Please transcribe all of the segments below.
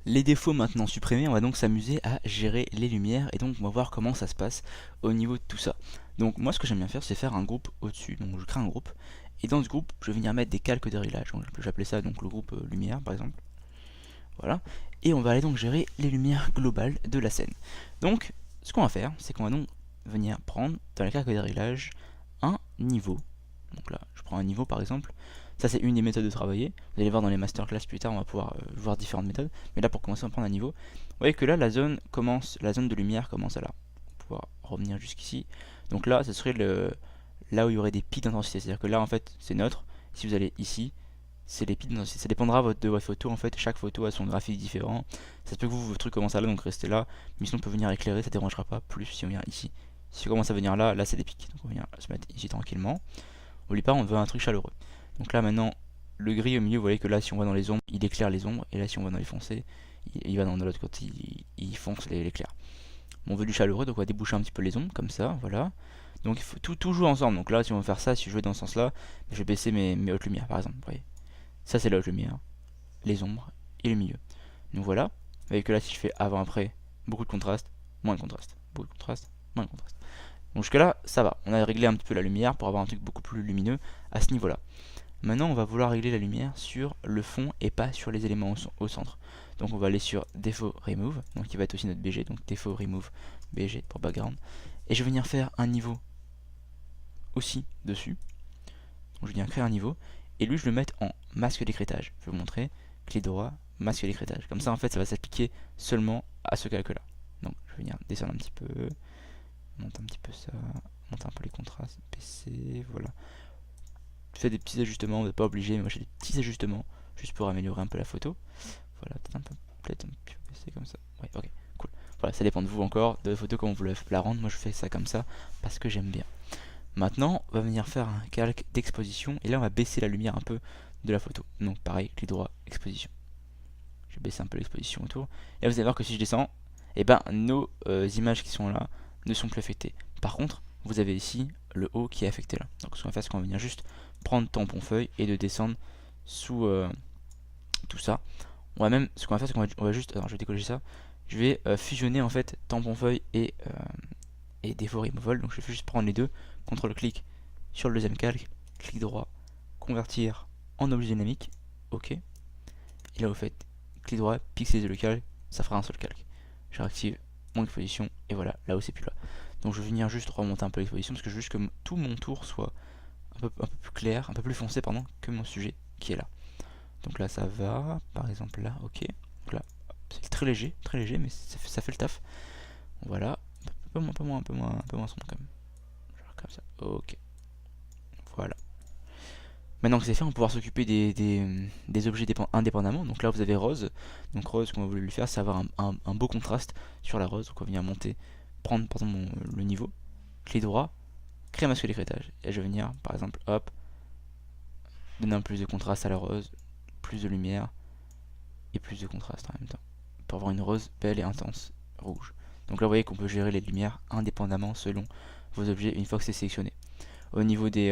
Les défauts maintenant supprimés, on va donc s'amuser à gérer les lumières et donc on va voir comment ça se passe au niveau de tout ça. Donc moi ce que j'aime bien faire c'est faire un groupe au-dessus, donc je crée un groupe et dans ce groupe je vais venir mettre des calques de réglage, donc je vais appeler ça donc le groupe lumière par exemple, voilà, et on va aller donc gérer les lumières globales de la scène. Donc ce qu'on va faire c'est qu'on va donc venir prendre dans les calques de réglage un niveau, donc là je prends un niveau par exemple. Ça c'est une des méthodes de travailler. Vous allez voir dans les masterclass plus tard, on va pouvoir voir différentes méthodes. Mais là pour commencer on va prendre un niveau. Vous voyez que là la zone de lumière commence à là. On va pouvoir revenir jusqu'ici. Donc là ce serait là où il y aurait des pics d'intensité. C'est-à-dire que là en fait c'est neutre. Si vous allez ici, c'est les pics d'intensité. Ça dépendra de votre photo en fait. Chaque photo a son graphique différent. Ça se peut que votre truc commence à là, donc restez là. Mais sinon on peut venir éclairer, ça ne dérangera pas plus si on vient ici. Si on commence à venir là, là c'est des pics. Donc on va venir se mettre ici tranquillement. N'oublie pas, on veut un truc chaleureux. Donc là maintenant, le gris au milieu, vous voyez que là si on va dans les ombres, il éclaire les ombres, et là si on va dans les foncés, il va dans l'autre côté, il fonce l'éclair. Bon, on veut du chaleureux, donc on va déboucher un petit peu les ombres, comme ça, voilà. Donc il faut tout joue ensemble, donc là si on veut faire ça, si je veux dans ce sens là, je vais baisser mes hautes lumières par exemple, vous voyez. Ça c'est la haute lumière, les ombres et le milieu. Donc voilà, vous voyez que là si je fais avant-après, beaucoup de contraste, moins de contraste, beaucoup de contraste, moins de contraste. Donc jusque là, ça va, on a réglé un petit peu la lumière pour avoir un truc beaucoup plus lumineux à ce niveau là. Maintenant, on va vouloir régler la lumière sur le fond et pas sur les éléments au centre. Donc on va aller sur Défaut Remove, donc qui va être aussi notre BG, donc Défaut Remove BG pour background. Et je vais venir faire un niveau aussi dessus. Donc je viens créer un niveau, et lui je le mets en masque d'écrêtage. Je vais vous montrer, clé droit, masque d'écrêtage. Comme ça en fait ça va s'appliquer seulement à ce calque là. Donc je vais venir descendre un petit peu, monter un petit peu ça, monter un peu les contrastes, PC, voilà. Fais des petits ajustements, vous n'êtes pas obligé, mais moi j'ai des petits ajustements juste pour améliorer un peu la photo. Voilà, peut-être un petit peu baisser comme ça. Ouais, ok, cool. Voilà, ça dépend de vous encore, de la photo, comment vous la rendre. Moi je fais ça comme ça parce que j'aime bien. Maintenant, on va venir faire un calque d'exposition et là on va baisser la lumière un peu de la photo. Donc pareil, clic droit, exposition. Je vais baisser un peu l'exposition autour. Et là vous allez voir que si je descends, et ben nos images qui sont là ne sont plus affectées. Par contre, vous avez ici le haut qui est affecté là. Donc ce qu'on va faire, c'est qu'on va venir juste prendre tampon feuille et de descendre sous tout ça. On va même, ce qu'on va faire, c'est qu'on va juste, alors je vais décoller ça. Je vais fusionner en fait tampon feuille et défaut removal. Donc je vais juste prendre les deux, contrôle clic sur le deuxième calque, clic droit, convertir en objet dynamique, ok. Et là vous faites clic droit, pixeliser le calque, ça fera un seul calque. Je réactive mon exposition et voilà, là où c'est plus là. Donc je vais venir juste remonter un peu l'exposition parce que je veux juste que tout mon tour soit un peu plus clair, un peu plus foncé pardon, que mon sujet qui est là. Donc là ça va, par exemple là, ok. Donc là, c'est très léger, mais ça fait le taf. Voilà, un peu moins sombre quand même. Genre comme ça, ok. Voilà. Maintenant que c'est fait, on va pouvoir s'occuper des objets indépendamment. Donc là, vous avez rose. Donc rose, ce qu'on va vouloir lui faire, c'est avoir un beau contraste sur la rose. Donc on va venir monter, prendre par exemple le niveau, clé droit, créer un masque d'écrêtage. Et je vais venir, par exemple, hop, donner un plus de contraste à la rose, plus de lumière et plus de contraste en même temps. Pour avoir une rose belle et intense, rouge. Donc là, vous voyez qu'on peut gérer les lumières indépendamment selon vos objets une fois que c'est sélectionné. Au niveau des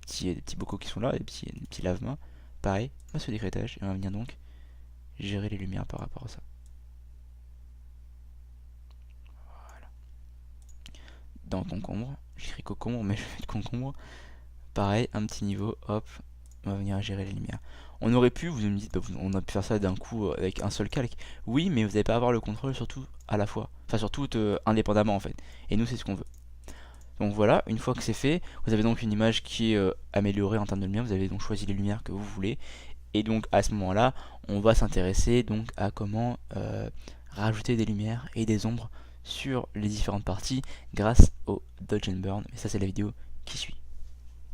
petits bocaux qui sont là, des petits lave-mains. Pareil, masque d'écrêtage, et on va venir donc gérer les lumières par rapport à ça. Voilà. Dans concombre, j'écris cocombre, mais je vais mettre concombre. Pareil, un petit niveau, hop, on va venir gérer les lumières. On aurait pu, vous me dites, bah, on a pu faire ça d'un coup avec un seul calque. Oui, mais vous n'allez pas avoir le contrôle surtout à la fois. Enfin, surtout indépendamment en fait. Et nous, c'est ce qu'on veut. Donc voilà, une fois que c'est fait, vous avez donc une image qui est améliorée en termes de lumière. Vous avez donc choisi les lumières que vous voulez. Et donc à ce moment-là, on va s'intéresser donc à comment rajouter des lumières et des ombres sur les différentes parties grâce au Dodge and Burn. Et ça, c'est la vidéo qui suit.